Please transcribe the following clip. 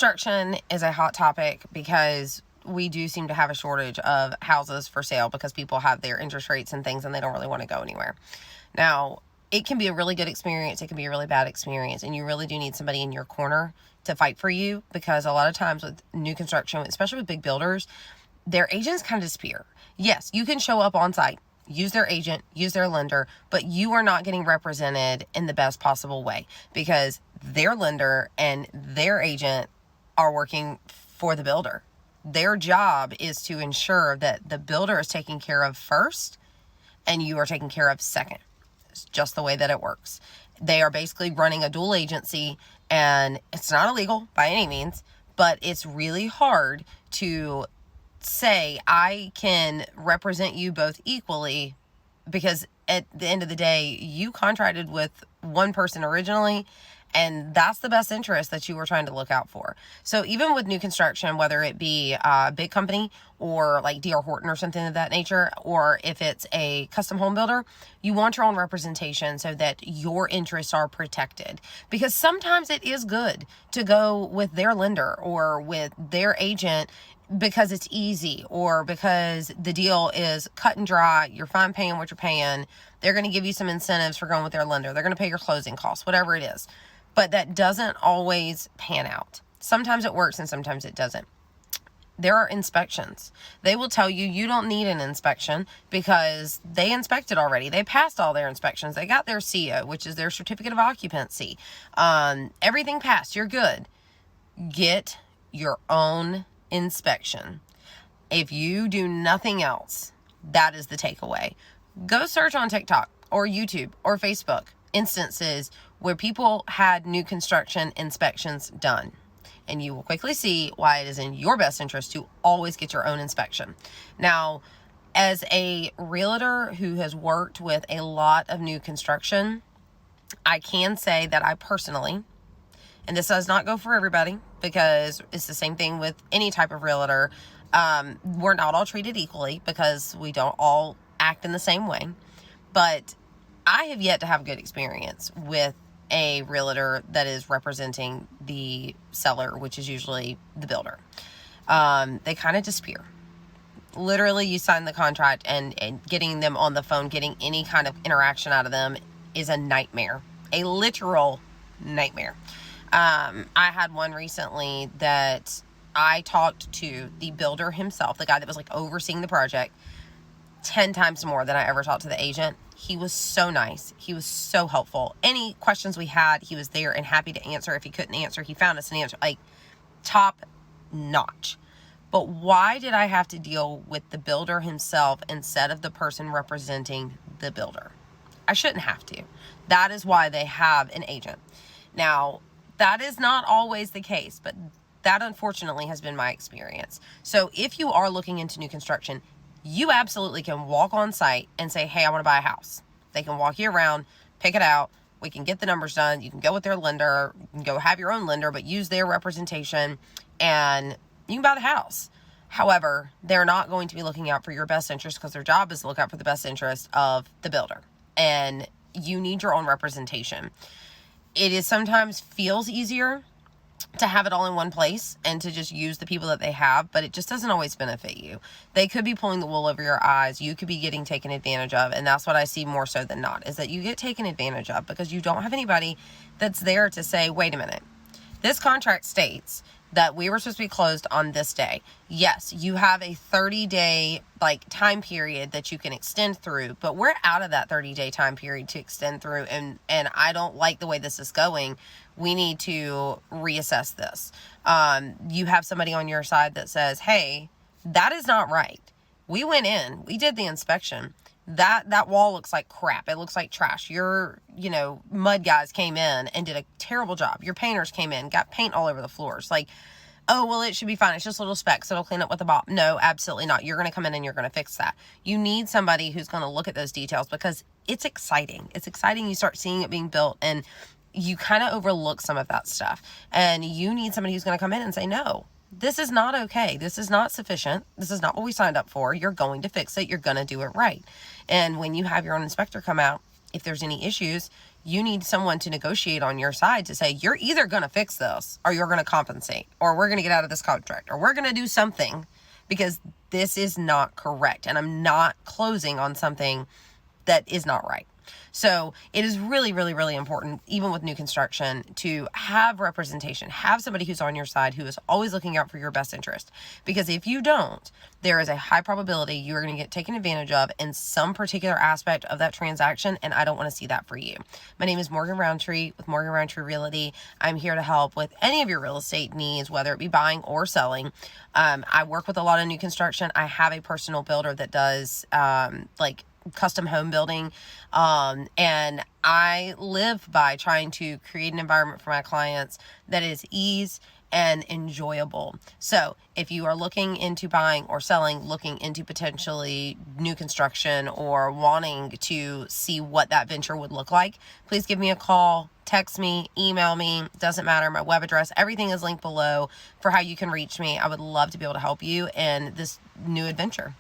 construction is a hot topic because we do seem to have a shortage of houses for sale because people have their interest rates and things and they don't really want to go anywhere. Now, it can be a really good experience. It can be a really bad experience. And you really do need somebody in your corner to fight for you, because a lot of times with new construction, especially with big builders, their agents kind of disappear. Yes, you can show up on site, use their agent, use their lender, but you are not getting represented in the best possible way because their lender and their agent are working for the builder. Their job is to ensure that the builder is taken care of first and you are taken care of second. It's just the way that it works. They are basically running a dual agency, and it's not illegal by any means, but it's really hard to say I can represent you both equally, because at the end of the day, you contracted with one person originally, and that's the best interest that you were trying to look out for. So even with new construction, whether it be a big company or like D.R. Horton or something of that nature, or if it's a custom home builder, you want your own representation so that your interests are protected. Because sometimes it is good to go with their lender or with their agent because it's easy, or because the deal is cut and dry, you're fine paying what you're paying. They're going to give you some incentives for going with their lender. They're going to pay your closing costs, whatever it is. But that doesn't always pan out. Sometimes it works and sometimes it doesn't. There are inspections. They will tell you you don't need an inspection because they inspected already. They passed all their inspections. They got their CO, which is their certificate of occupancy. Everything passed. You're good. Get your own inspection. If you do nothing else, that is the takeaway. Go search on TikTok or YouTube or Facebook instances where people had new construction inspections done, and you will quickly see why it is in your best interest to always get your own inspection. Now, as a realtor who has worked with a lot of new construction, I can say that I personally, and this does not go for everybody because it's the same thing with any type of realtor, we're not all treated equally because we don't all act in the same way, but I have yet to have a good experience with a realtor that is representing the seller, which is usually the builder. They kind of disappear. Literally, you sign the contract and getting them on the phone, getting any kind of interaction out of them is a nightmare, a literal nightmare. I had one recently that I talked to the builder himself, the guy that was like overseeing the project, 10 times more than I ever talked to the agent. He was so nice. He was so helpful. Any questions we had, he was there and happy to answer. If he couldn't answer, he found us an answer, like top notch. But why did I have to deal with the builder himself instead of the person representing the builder? I shouldn't have to. That is why they have an agent. Now, that is not always the case, but that unfortunately has been my experience. So if you are looking into new construction, you absolutely can walk on site and say, hey, I want to buy a house. They can walk you around, pick it out. We can get the numbers done. You can go with their lender. You can go have your own lender, but use their representation and you can buy the house. However, they're not going to be looking out for your best interest because their job is to look out for the best interest of the builder. And you need your own representation. It is sometimes feels easier to have it all in one place and to just use the people that they have, but it just doesn't always benefit you. They could be pulling the wool over your eyes. You could be getting taken advantage of. And that's what I see more so than not, is that you get taken advantage of because you don't have anybody that's there to say, wait a minute, this contract states that we were supposed to be closed on this day. Yes, you have a 30-day time period that you can extend through, but we're out of that 30-day time period to extend through, and I don't like the way this is going. We need to reassess this. You have somebody on your side that says, hey, that is not right. We went in, we did the inspection. That wall looks like crap. It looks like trash. Your, mud guys came in and did a terrible job. Your painters came in, got paint all over the floors. Oh, well, it should be fine. It's just little specks. It'll clean up with a mop. No, absolutely not. You're going to come in and you're going to fix that. You need somebody who's going to look at those details because it's exciting. It's exciting. You start seeing it being built and you kind of overlook some of that stuff. And you need somebody who's going to come in and say, no, this is not okay. This is not sufficient. This is not what we signed up for. You're going to fix it. You're going to do it right. And when you have your own inspector come out, if there's any issues, you need someone to negotiate on your side to say, you're either going to fix this or you're going to compensate, or we're going to get out of this contract, or we're going to do something, because this is not correct. And I'm not closing on something that is not right. So it is really, really, really important, even with new construction, to have representation, have somebody who's on your side, who is always looking out for your best interest. Because if you don't, there is a high probability you are going to get taken advantage of in some particular aspect of that transaction, and I don't want to see that for you. My name is Morgan Rountree with Morgan Rountree Realty. I'm here to help with any of your real estate needs, whether it be buying or selling. I work with a lot of new construction. I have a personal builder that does custom home building, and I live by trying to create an environment for my clients that is ease and enjoyable. So if you are looking into buying or selling, looking into potentially new construction, or wanting to see what that venture would look like, please give me a call, text me, email me, doesn't matter. My web address, everything is linked below for how you can reach me. I would love to be able to help you in this new adventure.